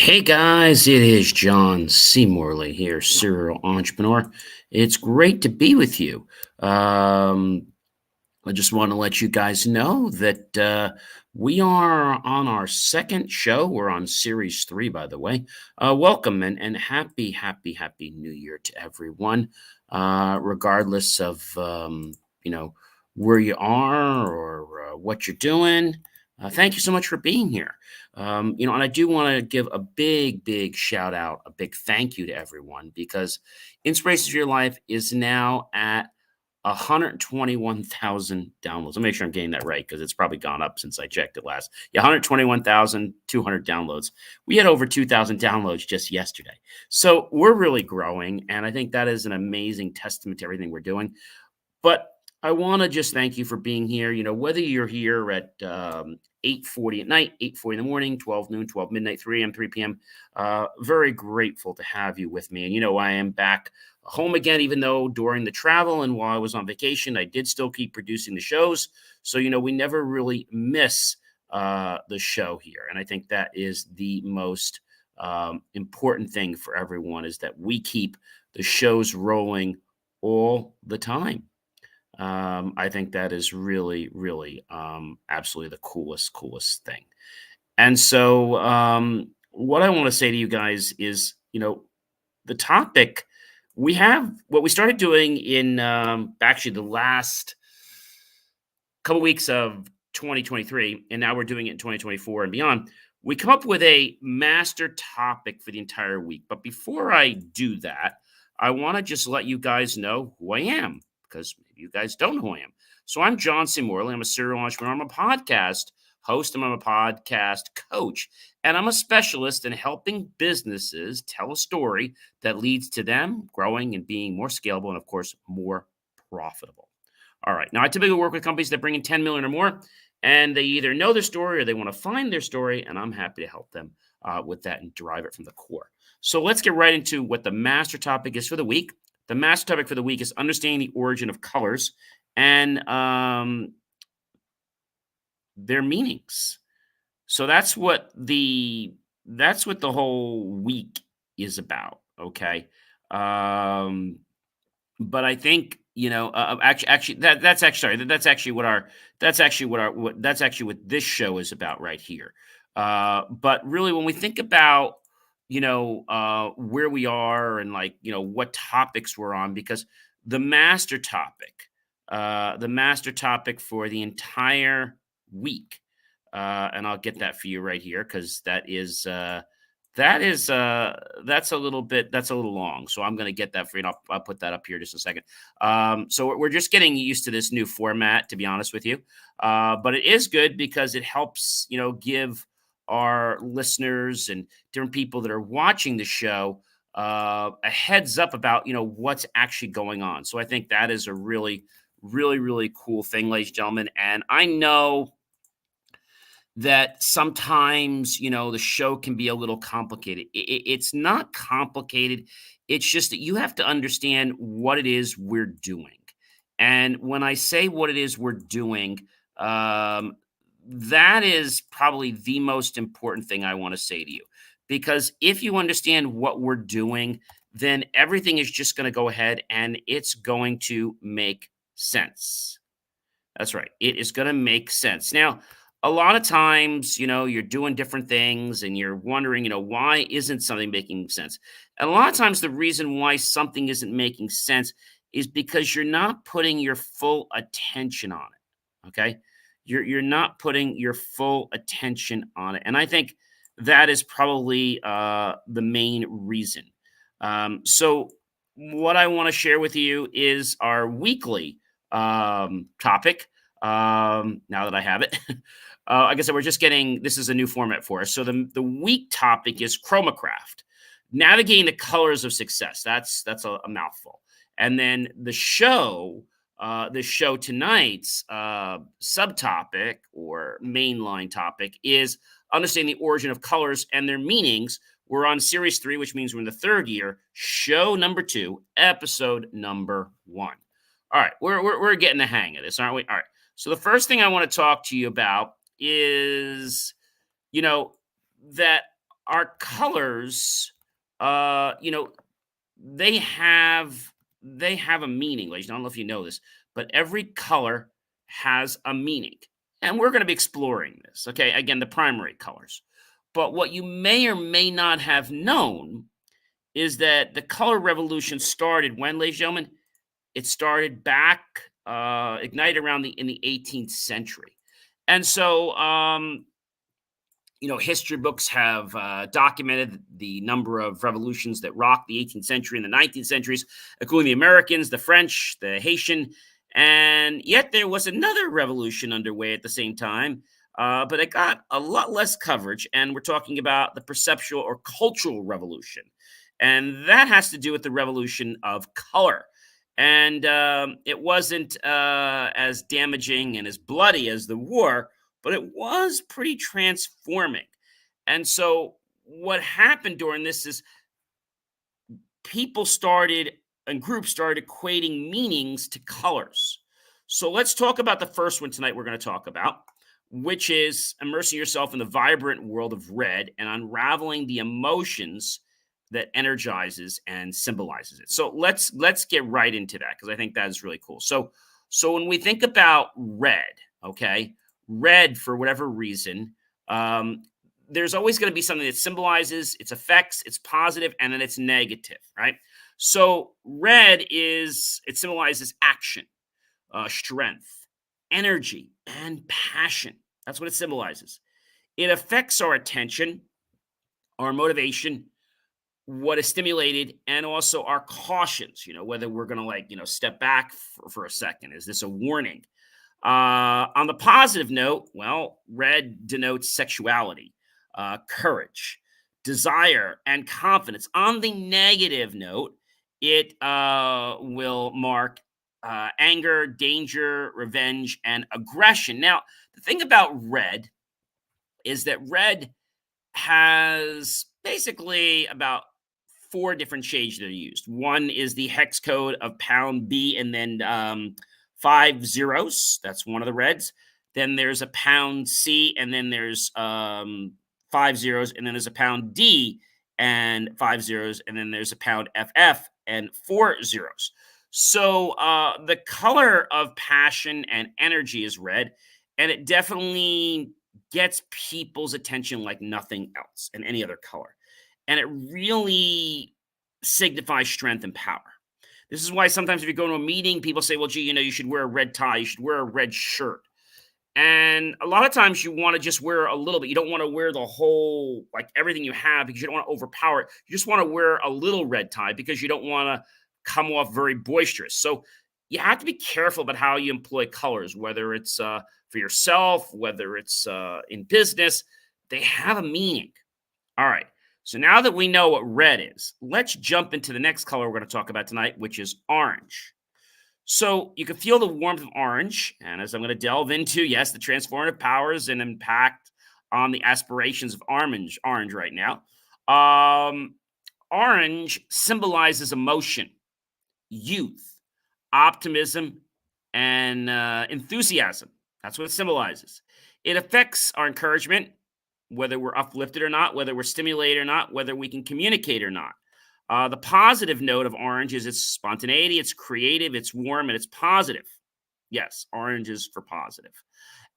Hey guys, it is John C. Morley here, serial entrepreneur. It's great to be with you. Um, I just want to let you guys know that we are on our second show. We're on series three, by the way. Welcome and happy New Year to everyone, regardless of you know where you are or what you're doing. Thank you so much for being here. And I do want to give a big shout out, a big thank you to everyone because Inspirations of Your Life is now at 121,000 downloads. I'll make sure I'm getting that right because it's probably gone up since I checked it last. Yeah, 121,200 downloads. We had over 2,000 downloads just yesterday. So we're really growing. And I think that is an amazing testament to everything we're doing. But I want to just thank you for being here. Whether you're here at 8:40 at night, 8:40 in the morning, 12 noon, 12 midnight, 3 a.m., 3 p.m. Very grateful to have you with me. And I am back home again, even though during the travel and while I was on vacation, I did still keep producing the shows. So, we never really miss the show here. And I think that is the most important thing for everyone is that we keep the shows rolling all the time. I think that is really, absolutely the coolest thing. And so, what I want to say to you guys is, the topic we have, what we started doing in actually the last couple weeks of 2023, and now we're doing it in 2024 and beyond. We come up with a master topic for the entire week. But before I do that, I want to just let you guys know who I am because maybe you guys don't know who I am. So I'm John C. Morley. I'm a serial entrepreneur. I'm a podcast host. I'm a podcast coach. And I'm a specialist in helping businesses tell a story that leads to them growing and being more scalable and, of course, more profitable. All right. Now, I typically work with companies that bring in 10 million or more, and they either know their story or they want to find their story, and I'm happy to help them with that and drive it from the core. So let's get right into what the master topic is for the week. The master topic for the week is understanding the origin of colors and their meanings. So that's what the whole week is about. Okay. Um, but I think actually that's actually sorry that's actually what this show is about right here. But really, when we think about where we are and what topics we're on, because the master topic, the master topic for the entire week, and I'll get that for you right here because that's a little long, so I'm gonna get that for you, and I'll put that up here just a second. So we're just getting used to this new format, to be honest with you. But it is good because it helps, give our listeners and different people that are watching the show a heads up about, what's actually going on. So I think that is a really cool thing, ladies and gentlemen. And I know that sometimes the show can be a little complicated. It's not complicated. It's just that you have to understand what it is we're doing. And when I say what it is we're doing, um, that is probably the most important thing I want to say to you. Because if you understand what we're doing, then everything is just going to go ahead and it's going to make sense. That's right. It is going to make sense. Now, a lot of times, you're doing different things and you're wondering, why isn't something making sense? And a lot of times, the reason why something isn't making sense is because you're not putting your full attention on it. Okay. You're not putting your full attention on it. And I think that is probably the main reason. So, what I want to share with you is our weekly topic. Now that I have it, like I said, this is a new format for us. So the week topic is chromacraft, navigating the colors of success. That's a mouthful. And then the show tonight's subtopic or mainline topic is understanding the origin of colors and their meanings. We're on series three, which means we're in the third year, show number 2, episode number 1. All right, we're getting the hang of this, aren't we? All right. So the first thing I want to talk to you about is, that our colors, uh, you know, they have they have a meaning, ladies. I don't know if you know this, but every color has a meaning. And we're going to be exploring this. Okay, again, the primary colors. But what you may or may not have known is that the color revolution started when, ladies and gentlemen, it started back, ignited around the in the 18th century. And so history books have documented the number of revolutions that rocked the 18th century and the 19th centuries, including the Americans, the French, the Haitian, and yet there was another revolution underway at the same time, but it got a lot less coverage. And we're talking about the perceptual or cultural revolution, and that has to do with the revolution of color. And it wasn't as damaging and as bloody as the war, but it was pretty transforming. And so what happened during this is people started and groups started equating meanings to colors. So let's talk about the first one tonight we're going to talk about, which is immersing yourself in the vibrant world of red and unraveling the emotions that energizes and symbolizes it. So let's get right into that because I think that is really cool. So when we think about red, okay, red for whatever reason, there's always going to be something that symbolizes its effects, it's positive, and then it's negative, right? So red it symbolizes action, strength, energy, and passion. That's what it symbolizes. It affects our attention, our motivation, what is stimulated, and also our cautions, whether we're going to step back for a second. Is this a warning? On the positive note, well, red denotes sexuality, courage, desire, and confidence. On the negative note, it will mark anger, danger, revenge, and aggression. Now, the thing about red is that red has basically about four different shades that are used. One is the hex code of pound B and then 5 zeros. That's one of the reds. Then there's a pound C and then there's 5 zeros. And then there's a pound D and 5 zeros. And then there's a pound FF and 4 zeros. So the color of passion and energy is red. And it definitely gets people's attention like nothing else in any other color. And it really signifies strength and power. This is why sometimes if you go to a meeting, people say, well, gee, you should wear a red tie, you should wear a red shirt. And a lot of times you want to just wear a little bit. You don't want to wear the whole, like everything you have because you don't want to overpower it. You just want to wear a little red tie because you don't want to come off very boisterous. So you have to be careful about how you employ colors, whether it's for yourself, whether it's in business. They have a meaning. All right. So now that we know what red is, let's jump into the next color we're going to talk about tonight, which is orange. So you can feel the warmth of orange. And as I'm going to delve into, yes, the transformative powers and impact on the aspirations of orange right now. Orange symbolizes emotion, youth, optimism, and enthusiasm. That's what it symbolizes. It affects our encouragement, whether we're uplifted or not, whether we're stimulated or not, whether we can communicate or not. The positive note of orange is its spontaneity, it's creative, it's warm, and it's positive. Yes, orange is for positive.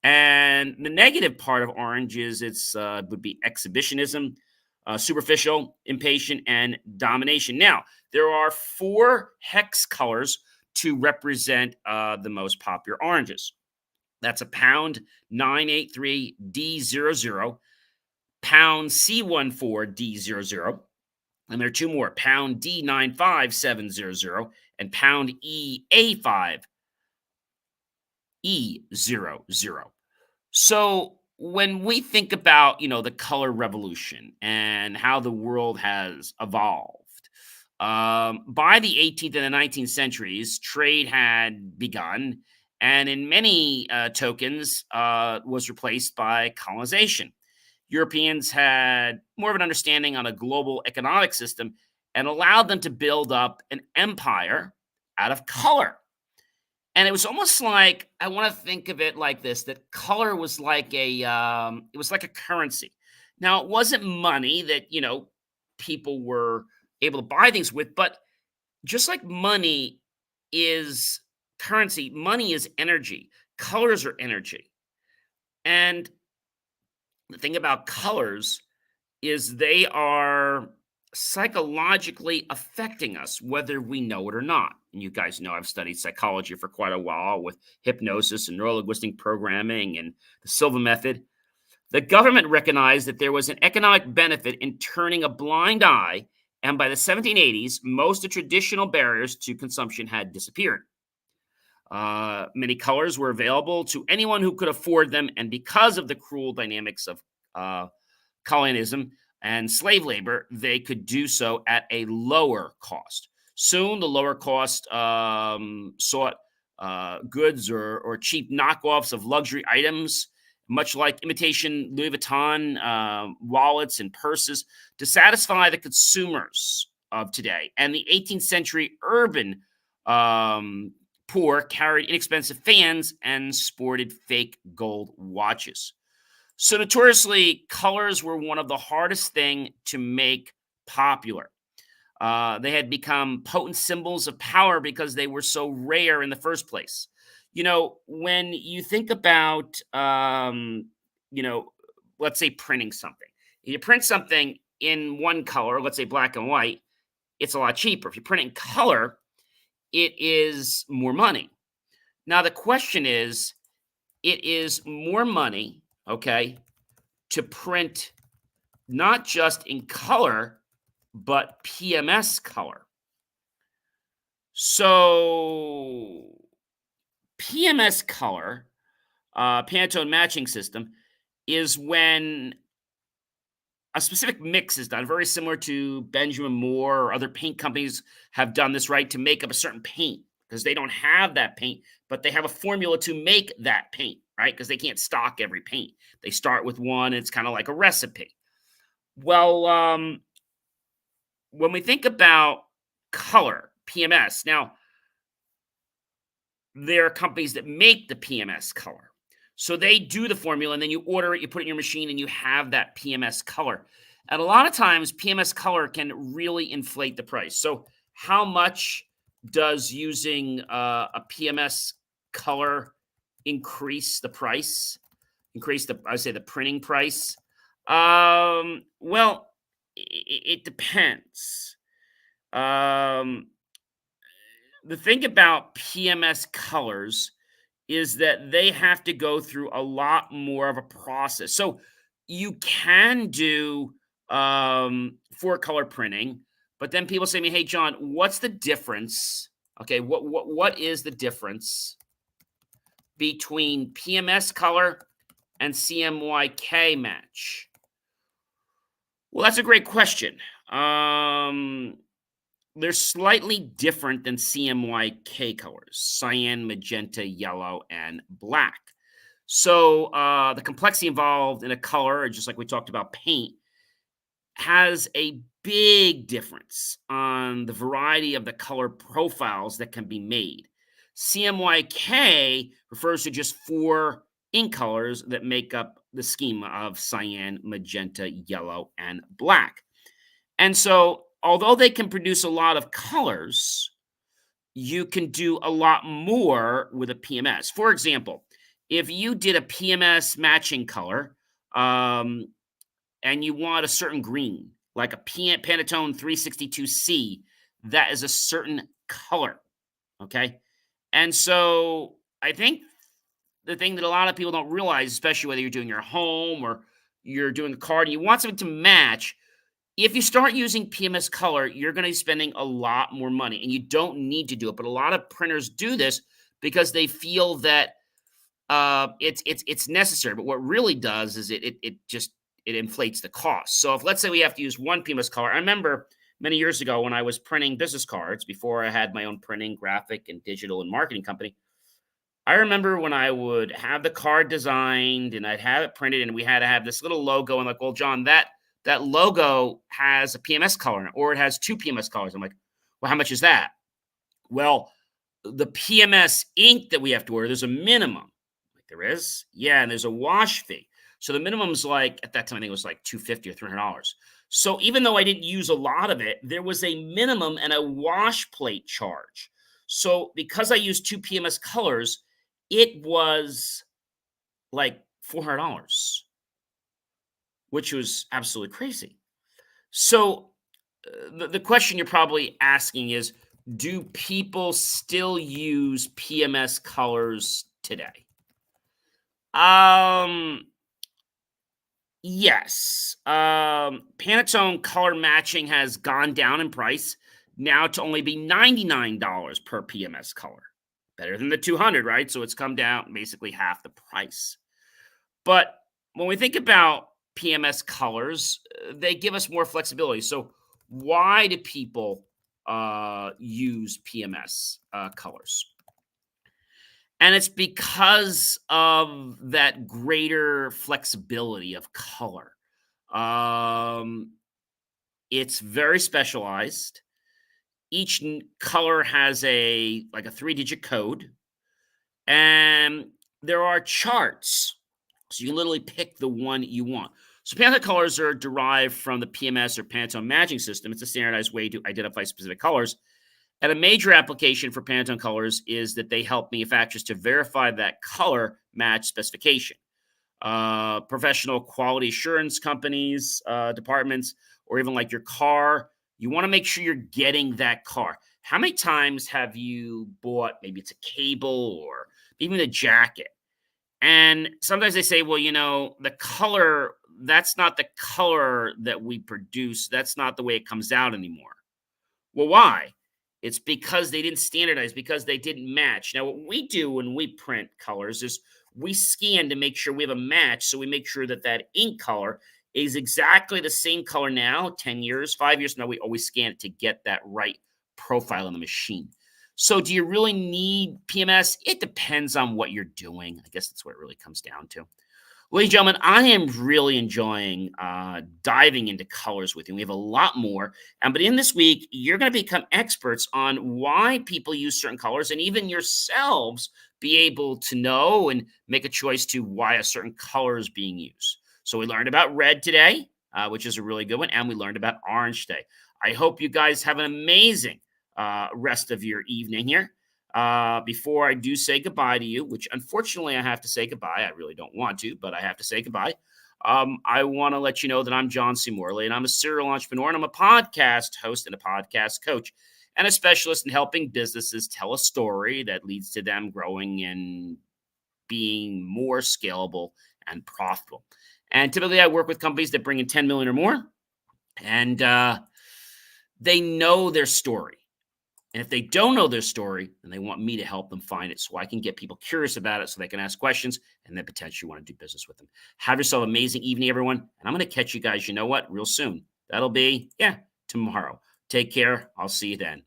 And the negative part of orange is would be exhibitionism, superficial, impatient, and domination. Now, there are 4 hex colors to represent the most popular oranges. That's a pound 983D00, pound C14D00, and there are 2 more, pound D95700, and pound EA5E00. So when we think about, the color revolution and how the world has evolved, by the 18th and the 19th centuries, trade had begun, and in many tokens was replaced by colonization. Europeans had more of an understanding on a global economic system and allowed them to build up an empire out of color. And it was almost like, I want to think of it like this, that color was like it was like a currency. Now, it wasn't money that, people were able to buy things with, but just like money is currency, money is energy. Colors are energy. And the thing about colors is they are psychologically affecting us, whether we know it or not. And you guys know I've studied psychology for quite a while with hypnosis and neurolinguistic programming and the Silva method. The government recognized that there was an economic benefit in turning a blind eye, and by the 1780s, most of the traditional barriers to consumption had disappeared. Many colors were available to anyone who could afford them, and because of the cruel dynamics of uh, colonialism and slave labor, they could do so at a lower cost. Soon, the lower cost sought goods or cheap knockoffs of luxury items, much like imitation Louis Vuitton wallets and purses, to satisfy the consumers of today. And the 18th century urban um, poor carried inexpensive fans and sported fake gold watches. So notoriously, colors were one of the hardest thing to make popular. They had become potent symbols of power because they were so rare in the first place. When you think about, you know, let's say printing something, you print something in one color, let's say black and white, it's a lot cheaper. If you print it in color, it is more money. Now, the question is, it is more money, okay, to print not just in color, but PMS color. So, PMS color, Pantone matching system, is when a specific mix is done, very similar to Benjamin Moore or other paint companies have done this, right, to make up a certain paint because they don't have that paint, but they have a formula to make that paint, right? Because they can't stock every paint. They start with one, it's kind of like a recipe. Well, when we think about color, PMS, now there are companies that make the PMS color. So they do the formula and then you order it, you put it in your machine, and you have that PMS color. And a lot of times, PMS color can really inflate the price. So, how much does using a PMS color increase the price? Increase I would say the printing price? Well, it depends. Um, the thing about PMS colors is that they have to go through a lot more of a process. So you can do four color printing, but then people say to me, "Hey, John, what's the difference? Okay, what is the difference between PMS color and CMYK match?" Well, that's a great question. They're slightly different than CMYK colors: cyan, magenta, yellow, and black. So the complexity involved in a color, just like we talked about paint, has a big difference on the variety of the color profiles that can be made. CMYK refers to just four ink colors that make up the schema of cyan, magenta, yellow, and black. And so, although they can produce a lot of colors, you can do a lot more with a PMS. For example, if you did a PMS matching color, um, and you want a certain green, like a Pantone 362C, that is a certain color. Okay. And so I think the thing that a lot of people don't realize, especially whether you're doing your home or you're doing a card and you want something to match, if you start using PMS color, you're going to be spending a lot more money, and you don't need to do it. But a lot of printers do this because they feel that it's necessary. But what really does is it inflates the cost. So if, let's say, we have to use one PMS color, I remember many years ago when I was printing business cards before I had my own printing, graphic, and digital and marketing company. I remember when I would have the card designed and I'd have it printed, and we had to have this little logo. And like, well, John, that logo has a PMS color in it, or it has two PMS colors. I'm like, well, how much is that? Well, the PMS ink that we have to order, there's a minimum. Like, there is? Yeah, and there's a wash fee. So the minimum's like at that time, I think it was like 250 or $300. So even though I didn't use a lot of it, there was a minimum and a wash plate charge. So because I used two PMS colors, it was like $400, which was absolutely crazy. So the question you're probably asking is, do people still use PMS colors today? Um, yes. Pantone color matching has gone down in price now to only be $99 per PMS color. Better than the 200, right? So it's come down basically half the price. But when we think about PMS colors, they give us more flexibility. So why do people use PMS colors? And it's because of that greater flexibility of color. Um, it's very specialized. Each color has a like a 3-digit code, and there are charts. So you can literally pick the one you want. So Pantone colors are derived from the PMS or Pantone matching system. It's a standardized way to identify specific colors. And a major application for Pantone colors is that they help manufacturers to verify that color match specification. Professional quality assurance companies, departments, or even like your car, you want to make sure you're getting that car. How many times have you bought, maybe it's a cable or even a jacket? And sometimes they say, well, the color, that's not the color that we produce. That's not the way it comes out anymore. Well, why? It's because they didn't standardize, because they didn't match. Now, what we do when we print colors is we scan to make sure we have a match. So we make sure that that ink color is exactly the same color now, 10 years, 5 years from now. We always scan it to get that right profile on the machine. So do you really need PMS? It depends on what you're doing. I guess that's what it really comes down to. Ladies and gentlemen, I am really enjoying diving into colors with you. We have a lot more. But in this week, you're going to become experts on why people use certain colors, and even yourselves be able to know and make a choice to why a certain color is being used. So we learned about red today, which is a really good one. And we learned about orange today. I hope you guys have an amazing rest of your evening here. Before I do say goodbye to you, which unfortunately I have to say goodbye. I really don't want to, but I have to say goodbye. I want to let you know that I'm John Morley, and I'm a serial entrepreneur, and I'm a podcast host and a podcast coach, and a specialist in helping businesses tell a story that leads to them growing and being more scalable and profitable. And typically I work with companies that bring in 10 million or more, and they know their story. And if they don't know their story, then they want me to help them find it so I can get people curious about it so they can ask questions and then potentially want to do business with them. Have yourself an amazing evening, everyone. And I'm going to catch you guys, real soon. That'll be, tomorrow. Take care. I'll see you then.